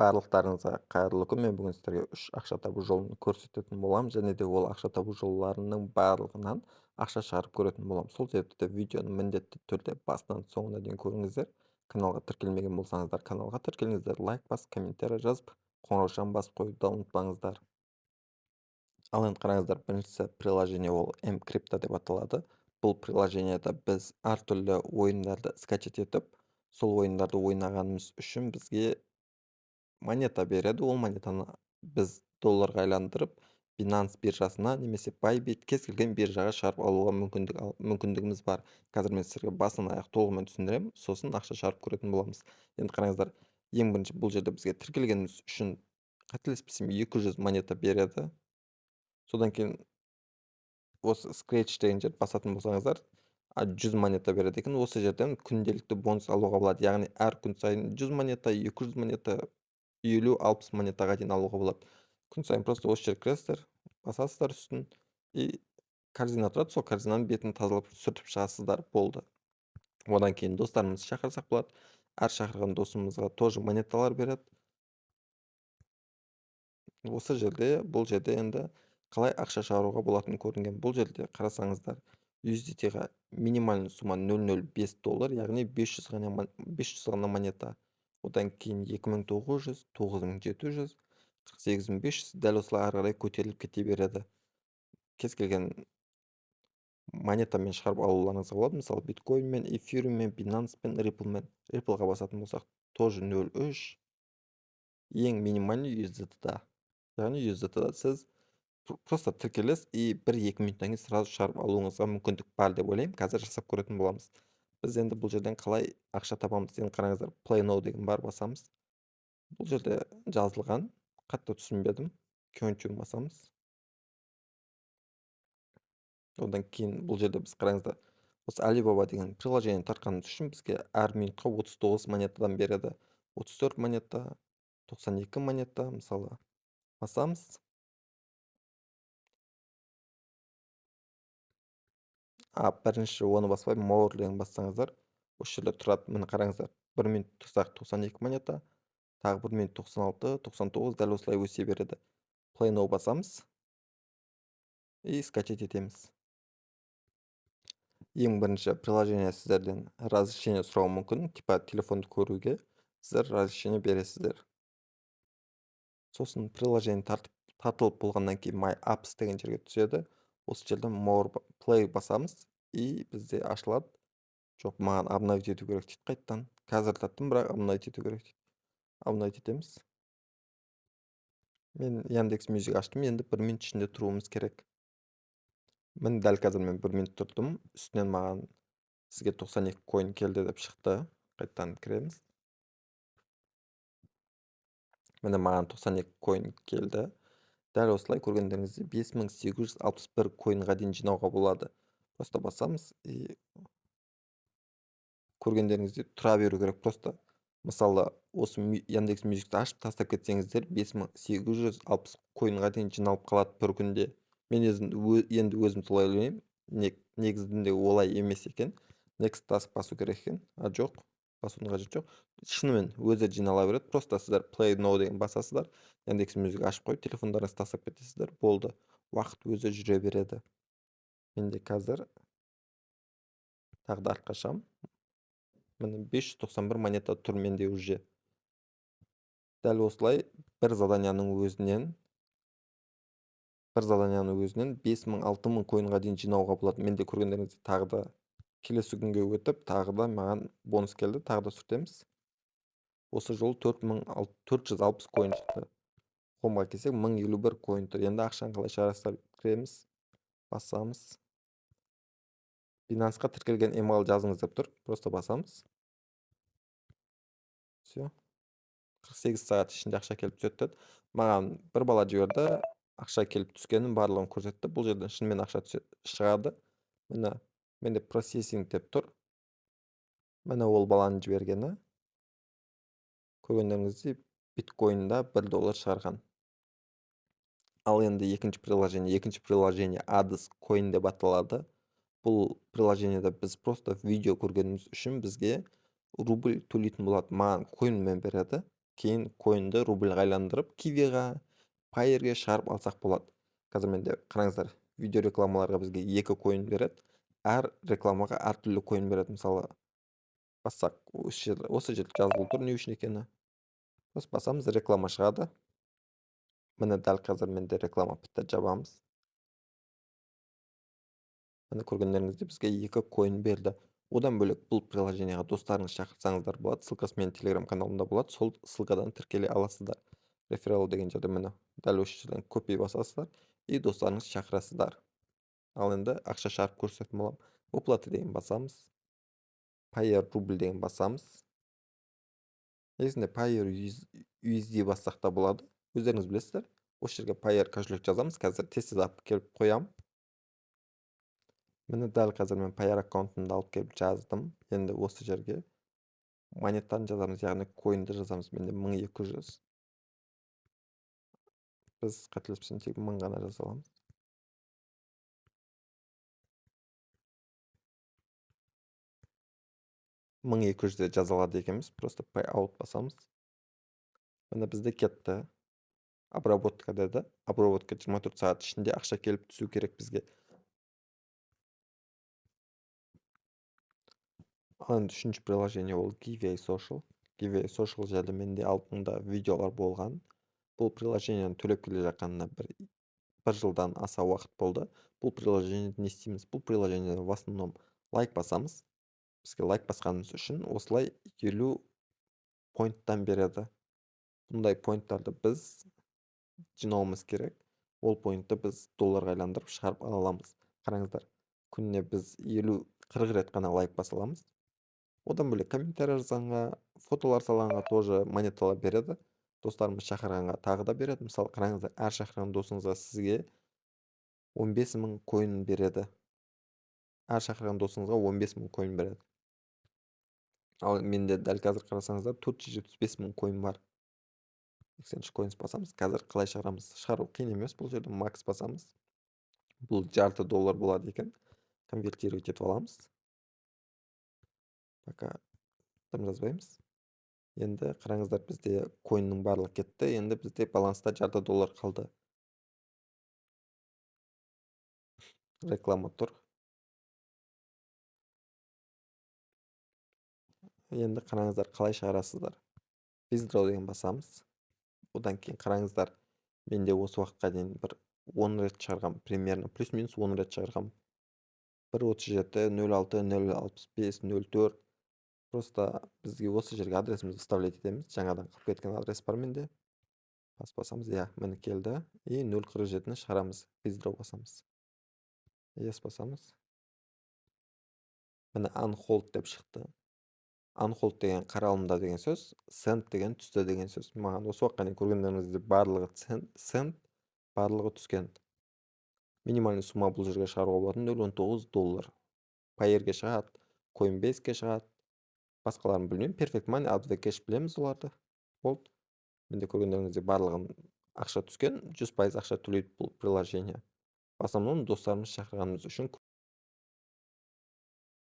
Барлықтарыңызға қайырлы күн. Мен бүгін сіздерге 3 ақша табу жолын көрсететін боламын, және де ол ақша табу жолларының барлығынан ақша шығарып көретін боламын. Сол себепті видеоны міндетті түрде басынан соңына дейін көріңіздер. Каналға тіркелмеген болсаңыздар, каналға тіркеліңіздер, лайк басып, комментарий жазып, қоңыраушаны басып қоюды ұмытпаңыздар. Ал енді қараңыздар, біріншісі приложение, ол М-крипто деп аталады. Бұл приложенияда біз әртүрлі ойындарды скачать етіп, сол ойындарды ойнағанымыз үшін бізге монета береді. Ол монетаны біз долларға айландырып, Binance биржасына немесе Bybit кез келген биржаға шығарып алуға мүмкіндігіміз бар. Қазір мен сіздерге басынан аяқ толығымен түсіндіремін, сосын ақша шығарып көретін боламыз. Енді қараңыздар, ең бірінші бұл жерде бізге тіркелгеніміз үшін қателеспесем 200 монета береді. Содан кейін осы Scratch деген жерді басатын болсаңыздар, 100 монета береді екен. Осы жерден күнделікті бонус алуға болады. Яғни әр күн сайын 100 монета, 200 монета, 50-60 монетаға дейін алуға болады. Күн сайын просто осы жерге кіресіздер, басасыздар үстін, и корзина тұрады, сол корзинаның бетін тазалап сүртіп шығасыздар, болды. Одан кейін достарымызды шақырсақ болады. Әр шақырған досымызға тоже монеталар береді. Осы жерде, бұл жерде енді қалай ақша шығаруға болатыны көрінген. Бұл жерде қарасаңыздар, USDT-ға минимальный сумма $0.05, яғни 500 ғана монета. Одан кейін 2900, 9700, 48500, дәл осылай ары қарай көтеріліп кете береді. Кез келген монетамен шығарып алуларыңызға болады. Мысалы, биткоинмен, эфирмен, Binanceмен, Rippleмен. Rippleға басатын болсақ, тоже 0.3. Ең минимальный USDT-да. Яғни USDT-да сіз просто тіркелесіз и 1-2 минуттан кейін сразу шығарып алуыңызға мүмкіндік бар деп ойлаймын. Қазір жасап көретін боламыз. Біз енді бұл жерден қалай ақша табамыз? Енді қараңыздар, Play Now деген бар, басамыз. Бұл жерде жазылған, қатты түсінбедім. Continue басамыз. Одан кейін бұл жерде біз қараңыздар, осы Alibaba деген приложение тартқанымыз үшін бізге әр минутқа 39 монетадан береді. 34 монета, 92 монета, мысалы, басамыз. Бірінші оны баспай, More деген бассаңыздар, осы жерде тұрады. Міне қараңыздар, 1 минут тұрсақ 92 монета, тағы 1 минут 96, 99, дәл осылай өсе береді. Play Now басамыз и скачать етеміз. Ең бірінші приложение сіздерден разрешение сұрауы мүмкін, типа телефонды көруге сіздер разрешение бересіздер. Сосын приложение тартылып болғаннан кейін My Apps деген жерге түседі. Осы жерден More Play басамыз и бізде ашылады. Жоқ, маған обновить ету керек дейді қайттан. Қазір таптым, бірақ обновить ету керек дейді. Обновить етеміз. Мен Яндекс Мюзик аштым, енді 1 минут ішінде тұруымыз керек. Мен дәл қазір 1 минут тұрдым. Үстінен маған сізге 92 коин келді деп шықты. Қайттан кіреміз. Міне маған 92 коин келді. Дәл осылай көргендеріңізде 5861 коинға дейін жинауға болады. Просто басамыз и көргендеріңізде тұра беру керек просто. Мысалы, осы Яндекс Мюзикті ашып тастап кетсеңіздер, 5860 коинға дейін жиналып қалады бір күнде. Мен енді өзім солай ойлаймын. Негізінде олай емес екен. Next task басу керек екен. Жоқ, басудың қажеті жоқ. Шынымен өзі жинала береді. Просто сіздер Play Now деген басасыздар. Яндекс Мюзик ашып қойып, телефондарыңызды тастап кетесіздер. Болды. Уақыт өзі жүре береді. Менде қазір тағы да артқа шығамын. Міне 591 монета тұр менде уже. Дәл осылай бір заданияның өзінен 5000-6000 коинға дейін жинауға болады. Менде көргендеріңізде тағы да келесі күнге өтіп, тағы да маған бонус келді, тағы да сүртеміз. Осы жол 460 коин шықты. Хомға келсек 1051 коин тұр. Енді ақшаны қалай шығарасыздар? Кіреміз, басамыз. Binance'қа тіркелген email жазыңыз деп тұр. Просто басамыз. Все. 48 сағат ішінде ақша келіп түседі. Маған бір бала жіберді, ақша келіп түскенін барлығын көрсетті. Бұл жерден шынымен ақша шығады. Міне, менде процессинг деп тұр. Міне ол баланың жібергені. Көргендеріңізде биткоинда $1 шығарған. Ал енді екінші приложение Adis Coin деп аталады. Бұл приложениеда біз просто видео көргеніміз үшін бізге рубль төлейтін болады. Маған коинмен береді. Кейін коинді рубльға айландырып Kiwi'ға, Payeer'ге шығарып алсақ болады. Қазір менде қараңыздар, видео рекламаларға бізге 2 коин береді. Әр рекламаға әртүрлі коин береді. Мысалы, бассақ, осы жерде жазылып тұр не үшін екені. Басамыз, реклама шығады. Міне дәл қазір менде реклама бітті, жабамыз. Міне көргендеріңіздей бізге 2 коин берді. Одан бөлек бұл приложенияға достарыңыз шақырсаңыздар болады. Ссылкасы менің телеграм каналымда болады. Сол ссылкадан тіркеле аласыздар. Реферал деген жерде міне дәл осы жерден копи басасыздар и достарыңыз шақырасыздар. Ал енді ақша шығарып көрсететін боламын. Оплата деген басамыз. Payeer рубль деген басамыз. Негізінде Payeer USD бассақ та болады. Өздеріңіз білесіздер. Осы жерге Payeer кошелек жазамыз. Қазір тез алып келіп қоямын. Міне дәл қазір мен Payeer аккаунтымды алып келіп жаздым. Енді осы жерге монетаны жазамыз, яғни коинді жазамыз. Менде 1200. Біз қателеспесем тек 1000 ғана жаза аламыз. Мың 200-де жаза алады екенбіз. Просто pay out басамыз. Міне бізде кетті. Обработка деді. Обработка 24 сағат ішінде ақша келіп түсу керек бізге. Ал енді үшінші приложение ол Kiwi Social. Kiwi Social жерде менде алдында видеолар болған. Бұл приложениені төлеп келе жатқанына бір жылдан аса уақыт болды. Бұл приложениеде не істейміз? Бұл приложениеде в основном лайк басамыз. Бізге лайк басқанымыз үшін осылай 50 поинттан береді. Бұндай поинттарды біз жинауымыз керек. Ол поинтты біз долларға айландырып шығарып ала аламыз. Қараңыздар, күніне біз 50-40 рет қана лайк баса аламыз. Одан бөлек комментарий жазғанға, фотолар салғанға тоже монеталар береді. Достарымыз шақырғанға тағы да береді. Мысалы, қараңыздар, әр шақырған досыңызға сізге 15.000 коин береді. Әр шақырған досыңызға 15.000 коин береді. Ал менде дәл қазір қарасаңыздар 475.000 коин бар. 83 коин басамыз. Қазір қалай шығарамыз? Шығару қиын емес, бұл жерде макс басамыз. Бұл $0,5 болады екен. Конвертировать етіп аламыз. Пока тым жазбаймыз. Енді қараңыздар, бізде коиннің барлығы кетті. Енді бізде баланста $0,5 қалды. Реклама тұр. Енді қараңыздар, қалай шығарасыздар. Withdraw деген басамыз. Одан кейін қараңыздар, менде осы уақытқа дейін бір 10 рет шығарғам, примерно плюс-минус 10 рет шығарғам. 1.37, 0.6, 0.65, 0.4. Просто бізге осы жерге адресімізді вставлять етеміз. Жаңадан қалып кеткен адрес бар менде. Басамыз, міне келді. И 0.47-ні шығарамыз. Withdraw басамыз. Yes басамыз. Міне unhold деп шықты. Unhold деген қаралымда деген сөз, send деген түсті деген сөз. Маған осы уақытқа дейін көргендеріңізде барлығы send, барлығы түскен. Минимальный сумма бұл жерге шығаруға болатын $0.19. Payeer'ге шығады, Coinbase'ге шығады. Басқаларын білмеймін. Perfect Money, Advocash білеміз оларды. Болды. Менде көргендеріңізде барлығын ақша түскен, 100% ақша төлейді бұл приложение. В основном достарымыз шақырғанымыз үшін